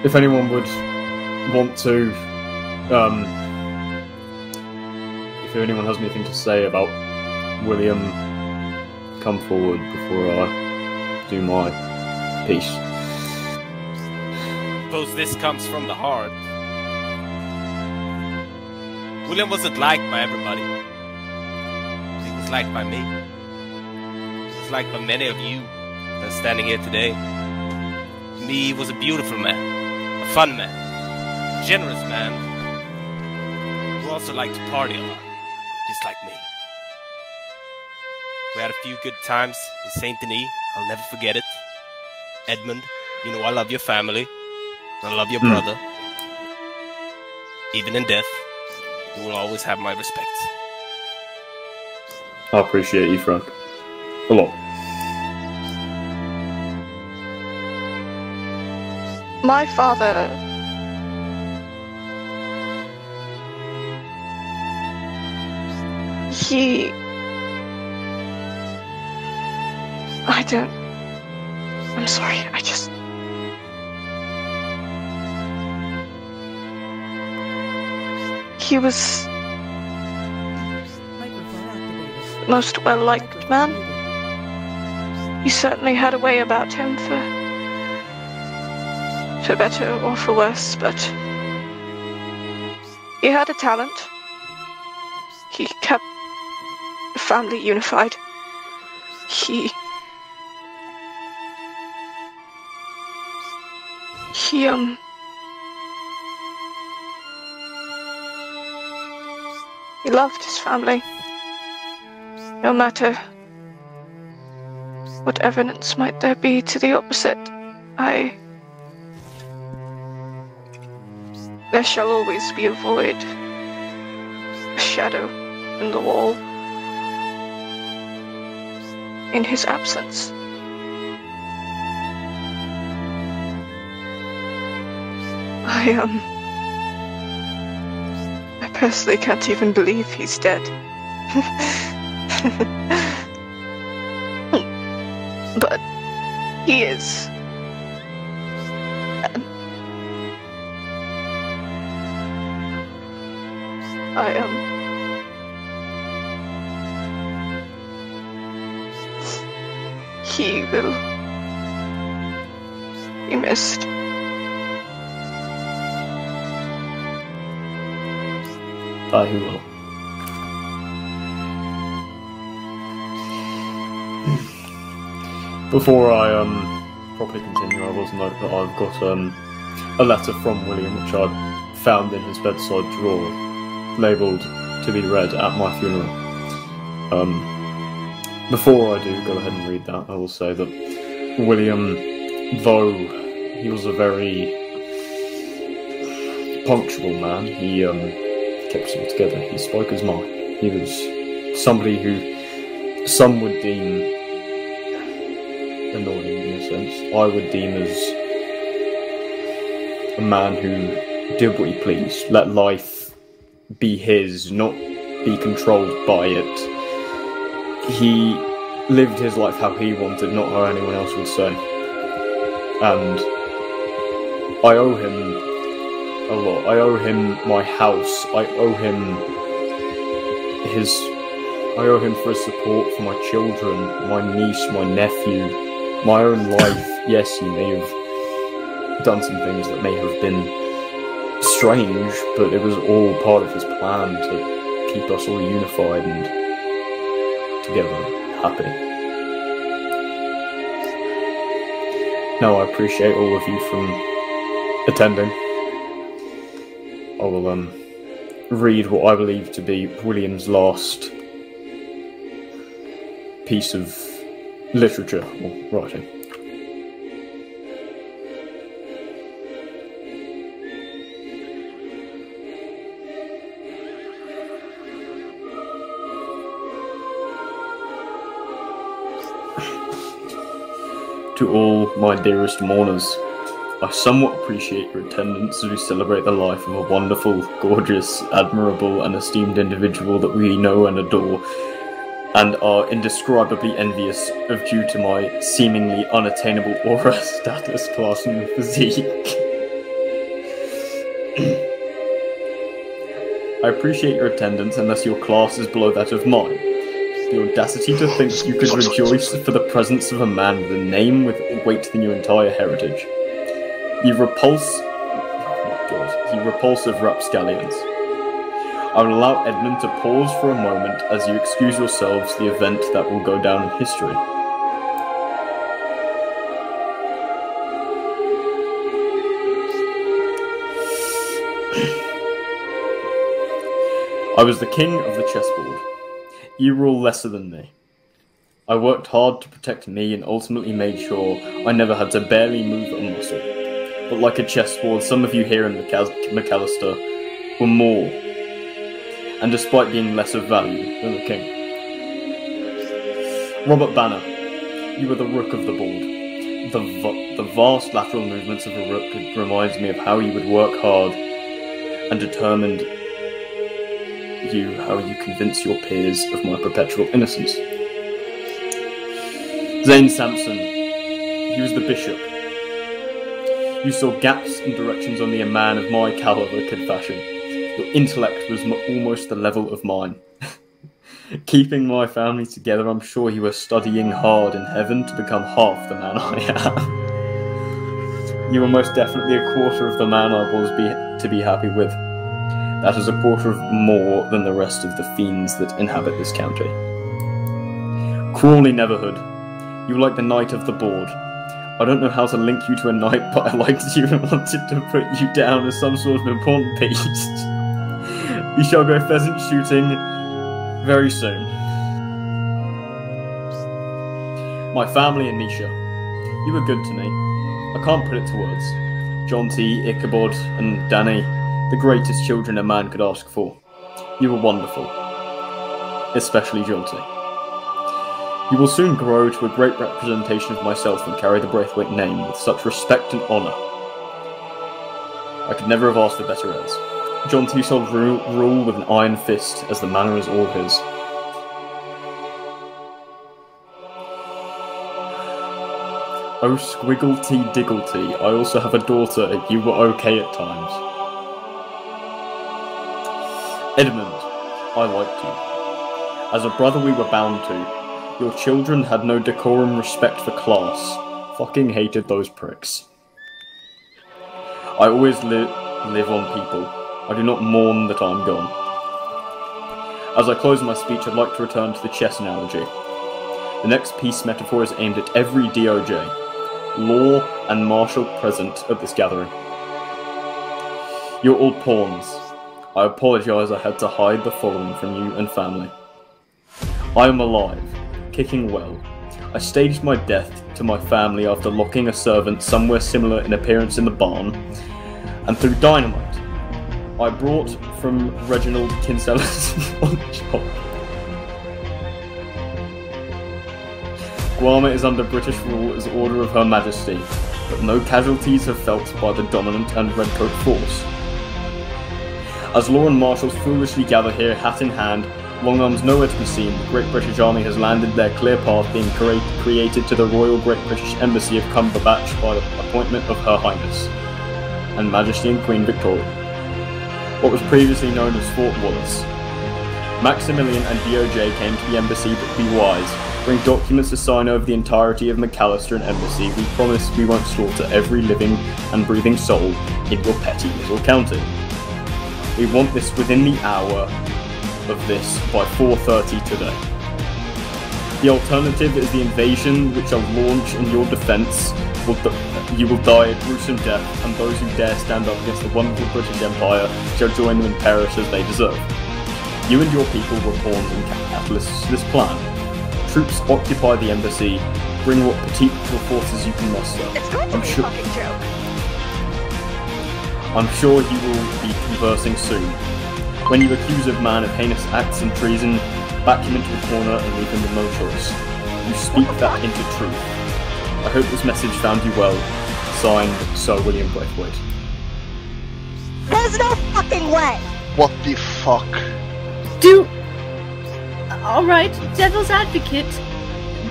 if anyone would want to, if anyone has anything to say about William, come forward before I do my piece. Suppose this comes from the heart. William wasn't liked by everybody. He was liked by me. He was liked by many of you that are standing here today. To me, he was a beautiful man, a fun man, a generous man, who also liked to party a lot, just like me. We had a few good times in Saint Denis. I'll never forget it. Edmund, you know I love your family. I love your brother. Even in death, you will always have my respect. I appreciate you, Frank. A lot. My father... I'm sorry, He was the most well-liked man. He certainly had a way about him, for better or for worse, but he had a talent. He kept the family unified. He loved his family, no matter what evidence might there be to the opposite. There shall always be a void, a shadow in the wall, in his absence. I personally can't even believe he's dead. But he is. And he will be missed. He will. Before I properly continue, I will note that I've got a letter from William which I found in his bedside drawer, labelled to be read at my funeral. Before I do go ahead and read that, I will say that William, though he was a very punctual man, he kept it all together. He spoke his mind. He was somebody who some would deem annoying in a sense. I would deem as a man who did what he pleased, let life be his, not be controlled by it. He lived his life how he wanted, not how anyone else would say. And I owe him a lot. I owe him my house. I owe him for his support for my children, my niece, my nephew, my own life. Yes, he may have done some things that may have been strange, but it was all part of his plan to keep us all unified and together, happy. Now I appreciate all of you from attending. I will read what I believe to be William's last piece of literature or writing. To all my dearest mourners, I somewhat appreciate your attendance as we celebrate the life of a wonderful, gorgeous, admirable and esteemed individual that we know and adore, and are indescribably envious of due to my seemingly unattainable aura, status, class and physique. I appreciate your attendance unless your class is below that of mine. The audacity to think you could rejoice for the presence of a man with a name with weight than your entire heritage. You repulsive rapscallions. I will allow Edmund to pause for a moment as you excuse yourselves the event that will go down in history. I was the king of the chessboard. You were all lesser than me. I worked hard to protect me and ultimately made sure I never had to barely move a muscle. But like a chessboard, some of you here in McAllister were more, and despite being less of value than the king. Robert Banner, you were the rook of the board. The vast lateral movements of a rook reminds me of how you would work hard and determined how you convince your peers of my perpetual innocence. Zane Sampson, he was the bishop. You saw gaps and directions only a man of my caliber could fashion. Your intellect was almost the level of mine. Keeping my family together, I'm sure you were studying hard in heaven to become half the man I am. You were most definitely a quarter of the man I was to be happy with. That is a quarter of more than the rest of the fiends that inhabit this county. Crawley Neverhood, you were like the knight of the board. I don't know how to link you to a knight, but I liked you and wanted to put you down as some sort of important piece. We shall go pheasant shooting very soon. My family and Nisha, you were good to me. I can't put it to words. Jonty, Ichabod, and Danny, the greatest children a man could ask for. You were wonderful. Especially Jonty. You will soon grow to a great representation of myself and carry the Braithwaite name with such respect and honour. I could never have asked for better heirs. Jonty shall rule with an iron fist, as the manor is all his. Oh, Squigglety Digglety, I also have a daughter, you were okay at times. Edmund, I liked you. As a brother we were bound to. Your children had no decorum, respect for class. Fucking hated those pricks. I always live on people. I do not mourn that I'm gone. As I close my speech, I'd like to return to the chess analogy. The next peace metaphor is aimed at every DOJ, law and marshal present at this gathering. You're all pawns. I apologise I had to hide the following from you and family. I am alive. Kicking well. I staged my death to my family after locking a servant somewhere similar in appearance in the barn, and through dynamite, I brought from Reginald Kinsella's shop. Guarma is under British rule as Order of Her Majesty, but no casualties have felt by the dominant and redcoat force. As law and marshals foolishly gather here, hat in hand, long arms nowhere to be seen, the Great British Army has landed their clear path being created to the Royal Great British Embassy of Cumberbatch by the appointment of Her Highness and Majesty and Queen Victoria, what was previously known as Fort Wallace. Maximilian and DOJ came to the embassy, but be wise. Bring documents to sign over the entirety of McAllister and embassy. We promise we won't slaughter every living and breathing soul in your petty little county. We want this within the hour of this by 4:30 today. The alternative is the invasion, which I'll launch in your defence. You will die a gruesome death, and those who dare stand up against the wonderful British Empire shall join them and perish as they deserve. You and your people were pawns and catalysts to this plan. Troops occupy the embassy. Bring what petite forces you can muster. It's going to be a fucking joke. I'm sure you will be conversing soon. When you accuse a man of heinous acts and treason, back him into a corner and leave him with no choice. You speak that into truth. I hope this message found you well. Signed, Sir William Braithwaite. There's no fucking way! What the fuck? Alright, devil's advocate.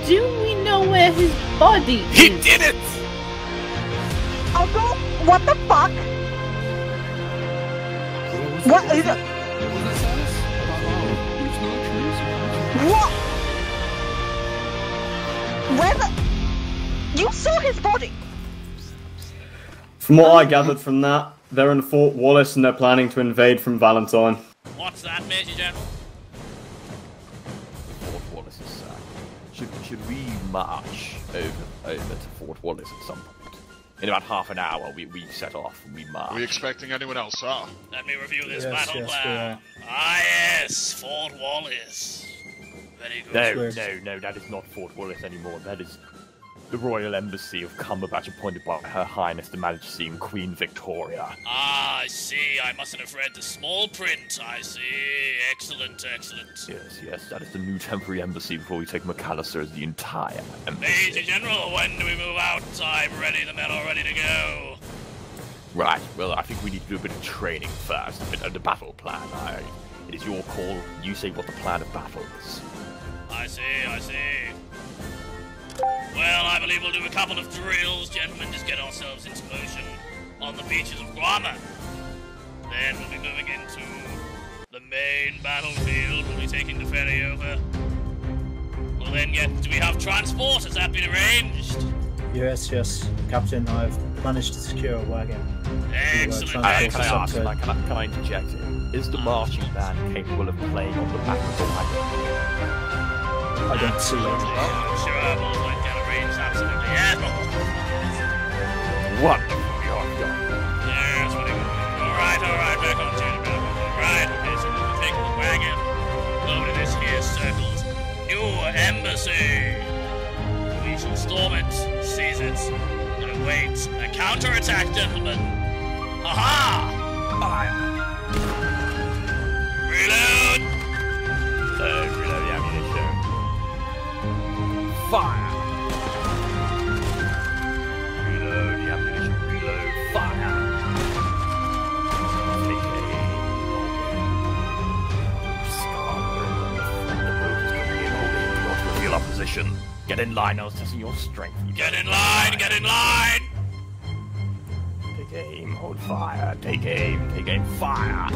Do we know where his body is? He did it! Uncle, what the fuck? What is it? What? Where the... You saw his body? From what I gathered from that, they're in Fort Wallace and they're planning to invade from Valentine. What's that, Major General? Fort Wallace is should we march over to Fort Wallace at some point? In about half an hour, we set off and we march. Are we expecting anyone else, sir? Let me review this Yes, battle yes, plan. Ah, yes, Fort Wallace. Very good. No, that is not Fort Wallace anymore. That is the Royal Embassy of Cumberbatch, appointed by Her Highness the Majesty Queen Victoria. Ah, I see. I mustn't have read the small print. I see. Excellent, excellent. Yes, that is the new temporary embassy before we take McAllister as the entire embassy. Major General, when do we move out? I'm ready. The men are ready to go. Right, well, I think we need to do a bit of training first, a bit of the battle plan. It is your call. You say what the plan of battle is. I see. Well, I believe we'll do a couple of drills, gentlemen, just get ourselves into motion on the beaches of Guam. Then we'll be moving into the main battlefield. We'll be taking the ferry over. We'll then do we have transport? Has that been arranged? Yes, Captain, I've managed to secure a wagon. Excellent, Can I excellent. ask, can I interject here? Is the marching band capable of playing on the back of the wagon? I don't see it. I'm sure our boys might get arranged, absolutely. Yeah. Wonderful. Yes, very good. Alright, back on duty, brother. Alright, okay, so we'll be taking the wagon over to this here circled new embassy. We shall storm it, seize it, and await a counterattack, gentlemen. Aha! Fire! Reload! Reload the ammunition. Fire! Reload the ammunition. Reload. Fire! Take aim. The boat is going to be in holding. We ought to reveal our position. Get in line. I was testing your strength. Get in line! Get in line! Take aim. Hold fire. Take aim. Take aim. Fire!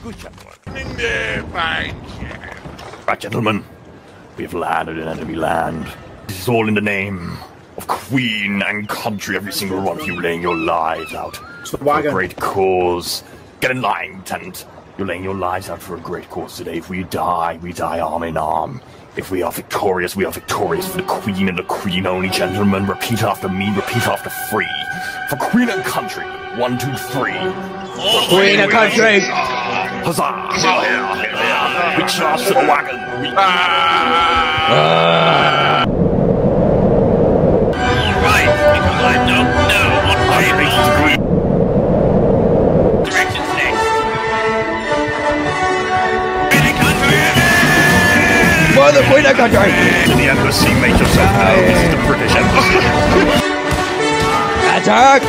Good job, work. Right, gentlemen. We have landed in enemy land. This is all in the name of Queen and country. Every single one of you laying your lives out for a great cause. Get in line, Lieutenant. You're laying your lives out for a great cause today. If we die arm in arm. If we are victorious, we are victorious for the Queen and the Queen only, gentlemen. Repeat after me, repeat after free. For Queen and country. 1, 2, 3. Oh, Queen and country! Huzzah! We charge to the wagon! Alright, because I don't know what way directions next. Queen and country! For the Queen and country! To the embassy, make yourself known. This is the British embassy. Attack!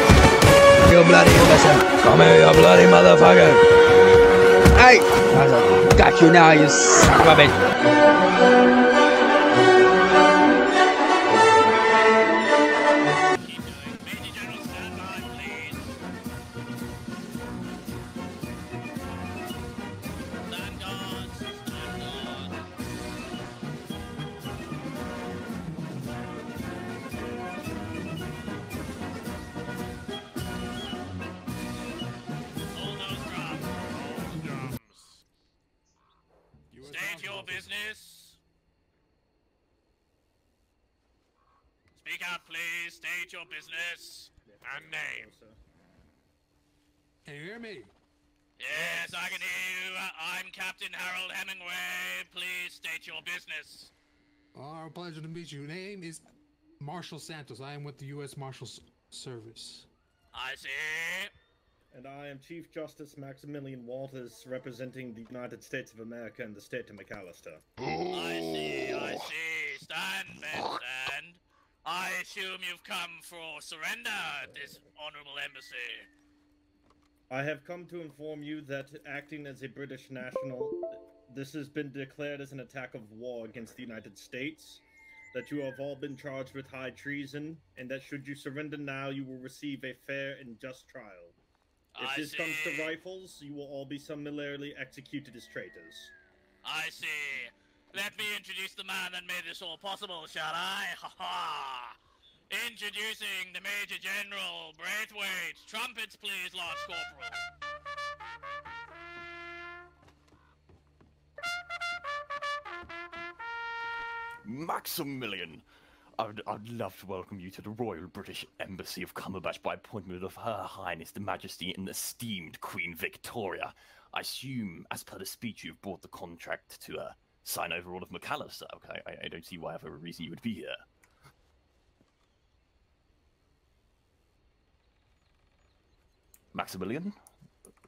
You bloody imbecile! Come here, you bloody motherfucker! Hey! Got you now, you son of a bitch! Major General, stand by, please. Stand guard, stand guard. Hold those drums. State your business. Speak out, please. State your business and name. Can you hear me? Yes, I can hear you. I'm Captain Harold Hemingway. Please state your business. Our pleasure to meet you. Name is Marshal Santos. I am with the U.S. Marshals Service. I see. And I am Chief Justice Maximilian Walters, representing the United States of America and the state of McAllister. I see. Stand, men, stand. I assume you've come for surrender at this honorable embassy. I have come to inform you that, acting as a British national, this has been declared as an attack of war against the United States, that you have all been charged with high treason, and that should you surrender now, you will receive a fair and just trial. If this comes to rifles, you will all be summarily executed as traitors. I see. Let me introduce the man that made this all possible, shall I? Ha ha! Introducing the Major General, Braithwaites. Trumpets, please, Lance Corporal. Maximilian, I'd love to welcome you to the Royal British Embassy of Cumberbatch by appointment of Her Highness the Majesty and esteemed Queen Victoria. I assume, as per the speech, you've brought the contract to sign over all of McAllister. Okay, I don't see why for a reason you would be here. Maximilian?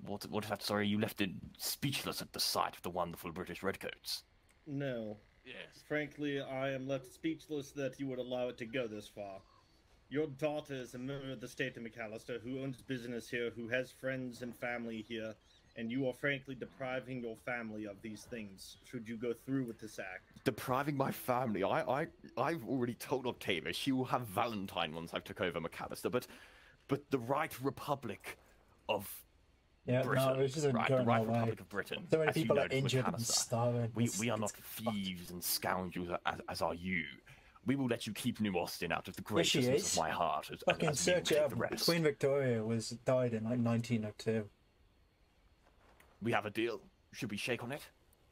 What is that? Sorry, you left it speechless at the sight of the wonderful British redcoats. No. Yes. Frankly, I am left speechless that you would allow it to go this far. Your daughter is a member of the state of McAllister who owns business here, who has friends and family here, and you are frankly depriving your family of these things, should you go through with this act. Depriving my family? I've already told Octavia she will have Valentine once I've took over McAllister, but the right republic of Britain, no, it's just the right Republic of Britain. So many as you people know, are injured and starving. We are not thieves and scoundrels as are you. We will let you keep New Austin out of the graciousness of my heart. Fucking search it up. Queen Victoria died in like 1902. We have a deal. Should we shake on it?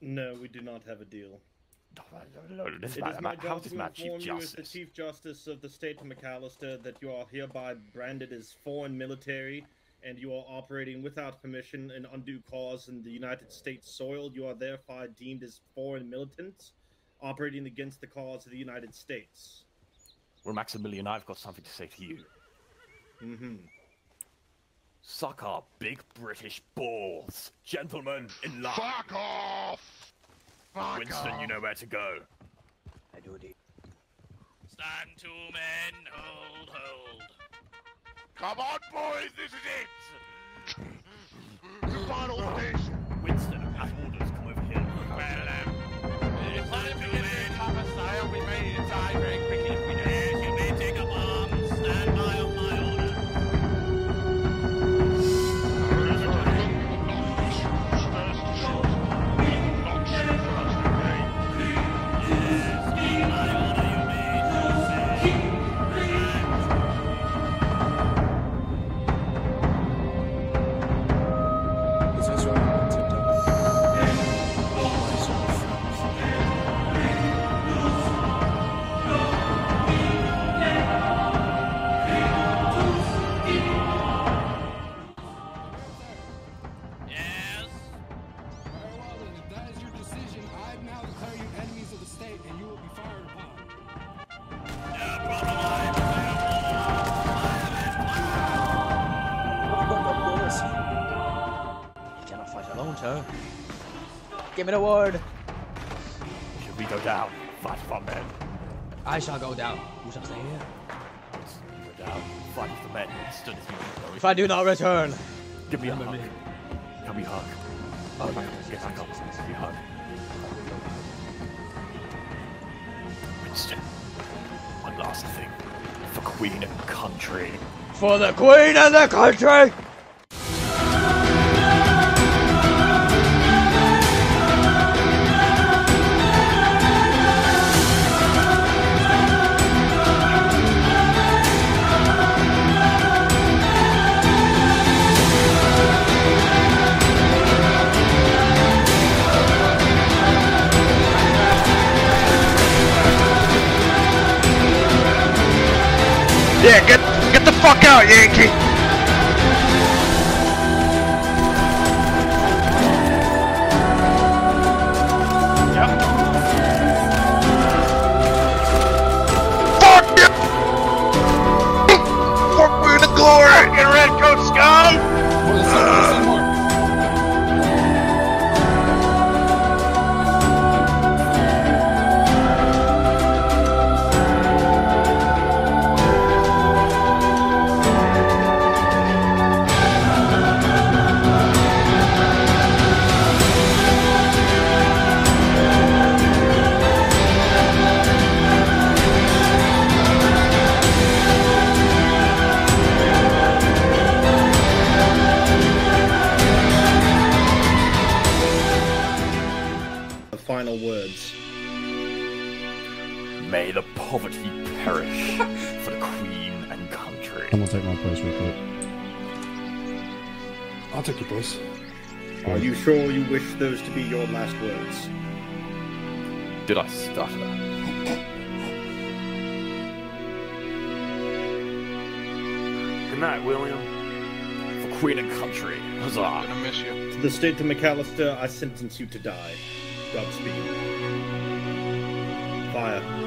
No, we do not have a deal. It is my job to inform you as the Chief Justice of the state of McAllister that you are hereby branded as foreign military, and you are operating without permission and undue cause in the United States soil. You are therefore deemed as foreign militants, operating against the cause of the United States. Well, Maximilian, I've got something to say to you. Mm-hmm. Suck our big British balls. Gentlemen, in line. Fuck off! Fuck Winston, off. you know where to go. I do indeed. Stand to, men. Hold, hold. Come on, boys, this is it! The final station! Winston, have orders. Come over here. Well, it's time to men. Homicide, we may die very quickly if we do. Yes, you may take up arms. Stand by on my order. Give me the word. Should we go down? Fight for men. I shall go down. Who shall stay here? Go down. Fight for men. Stood as you If I do not return. Give me a hug. Can we hug? Oh, get back up. Can we hug? Winston, one last thing. For Queen and country. For the Queen and the country! Yeah, get the fuck out, Yankee! Yep. Fuck you! Fuck me to glory! Fucking redcoat scum! May the poverty perish for the Queen and country. I'm gonna take my place real quick. I'll take your place. Are you sure you wish those to be your last words? Did I stutter? Good night, William. For Queen and country, huzzah! I'm gonna miss you. To the state of McAllister, I sentence you to die. Godspeed. Fire.